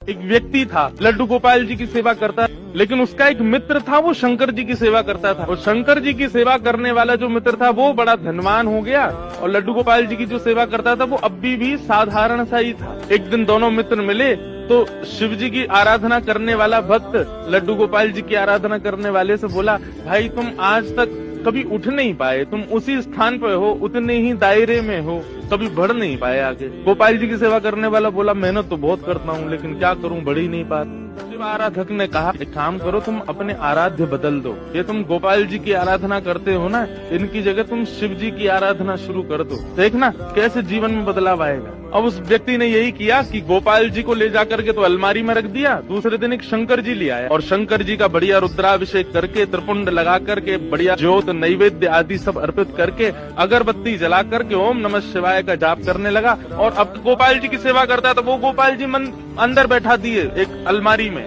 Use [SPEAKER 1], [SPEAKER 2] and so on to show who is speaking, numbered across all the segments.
[SPEAKER 1] एक व्यक्ति था, लड्डू गोपाल जी की सेवा करता, लेकिन उसका एक मित्र था, वो शंकर जी की सेवा करता था। और शंकर जी की सेवा करने वाला जो मित्र था वो बड़ा धनवान हो गया, और लड्डू गोपाल जी की जो सेवा करता था वो अभी भी साधारण सा ही था। एक दिन दोनों मित्र मिले तो शिव जी की आराधना करने वाला भक्त लड्डू गोपाल जी की आराधना करने वाले से बोला, भाई तुम आज तक कभी उठ नहीं पाए, तुम उसी स्थान पर हो, उतने ही दायरे में हो, कभी बढ़ नहीं पाए आगे। गोपाल जी की सेवा करने वाला बोला, मेहनत तो बहुत करता हूँ लेकिन क्या करूँ, बढ़ ही नहीं पाता। शिव आराधक ने कहा, एक काम करो, तुम अपने आराध्य बदल दो। ये तुम गोपाल जी की आराधना करते हो ना, इनकी जगह तुम शिव जी की आराधना शुरू कर दो, देखना कैसे जीवन में बदलाव आएगा। अब उस व्यक्ति ने यही किया कि गोपाल जी को ले जाकर के तो अलमारी में रख दिया। दूसरे दिन एक शंकर जी ले आया और शंकर जी का बढ़िया रुद्राभिषेक करके, त्रिपुंड लगा करके, बढ़िया ज्योत नैवेद्य आदि सब अर्पित करके, अगरबत्ती जला करके ओम नमः शिवाय का जाप करने लगा। और अब गोपाल जी की सेवा करता तो वो गोपाल जी मन अंदर बैठा दिए एक अलमारी में,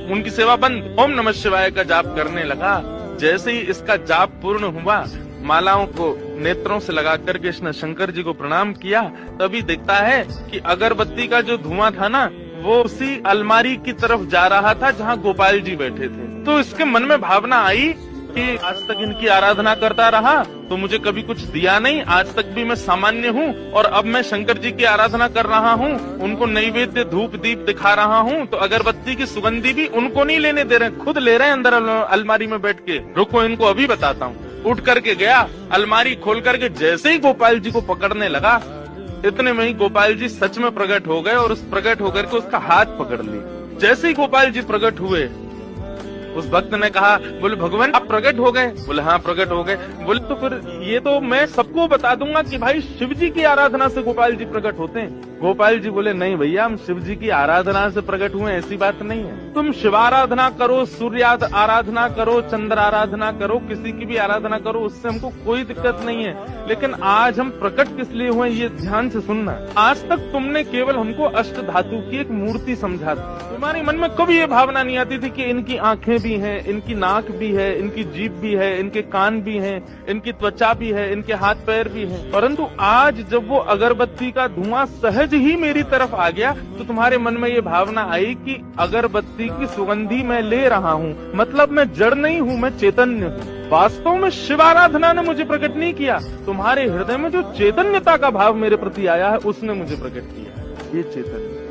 [SPEAKER 1] उनकी सेवा बंद, ओम नमः शिवाय का जाप करने लगा। जैसे ही इसका जाप पूर्ण हुआ, मालाओं को नेत्रों से लगा करके इसने शंकर जी को प्रणाम किया, तभी दिखता है कि अगरबत्ती का जो धुआं था ना, वो उसी अलमारी की तरफ जा रहा था जहाँ गोपाल जी बैठे थे। तो इसके मन में भावना आई कि आज तक इनकी आराधना करता रहा तो मुझे कभी कुछ दिया नहीं, आज तक भी मैं सामान्य हूँ, और अब मैं शंकर जी की आराधना कर रहा हूँ, उनको नैवेद्य धूप दीप दिखा रहा हूँ, तो अगरबत्ती की सुगंधी भी उनको नहीं लेने दे रहे, खुद ले रहे हैं अंदर अलमारी में बैठ के। रुको इनको अभी बताता हूँ। उठ करके गया, अलमारी खोल करके जैसे ही गोपाल जी को पकड़ने लगा, इतने में ही गोपाल जी सच में प्रकट हो गए और उस प्रकट होकर के उसका हाथ पकड़ ली। जैसे ही गोपाल जी प्रकट हुए, उस भक्त ने कहा, बोले भगवान आप प्रकट हो गए? बोले हाँ प्रकट हो गए। बोले तो फिर ये तो मैं सबको बता दूंगा कि भाई शिव जी की आराधना से गोपाल जी प्रकट होते हैं। गोपाल जी बोले, नहीं भैया, हम शिव जी की आराधना से प्रकट हुए, ऐसी बात नहीं है। तुम शिव आराधना करो, सूर्य आराधना करो, चंद्र आराधना करो, किसी की भी आराधना करो, उससे हमको कोई दिक्कत नहीं है, लेकिन आज हम प्रकट किस लिए हुए ये ध्यान से सुनना। आज तक तुमने केवल हमको अष्ट धातु की एक मूर्ति समझा थी, तुम्हारे मन में कभी ये भावना नहीं आती थी कि इनकी आंखें भी हैं, इनकी नाक भी है, इनकी जीभ भी है, इनके कान भी हैं, इनकी त्वचा भी है, इनके हाथ पैर भी हैं। परंतु आज जब वो अगरबत्ती का धुआं सहज ही मेरी तरफ आ गया तो तुम्हारे मन में ये भावना आई कि अगरबत्ती की सुगंधी मैं ले रहा हूँ, मतलब मैं जड़ नहीं हूँ, मैं चैतन्य हूँ। वास्तव में शिव आराधना ने मुझे प्रकट नहीं किया, तुम्हारे हृदय में जो चैतन्यता का भाव मेरे प्रति आया है उसने मुझे प्रकट किया। ये चैतन्य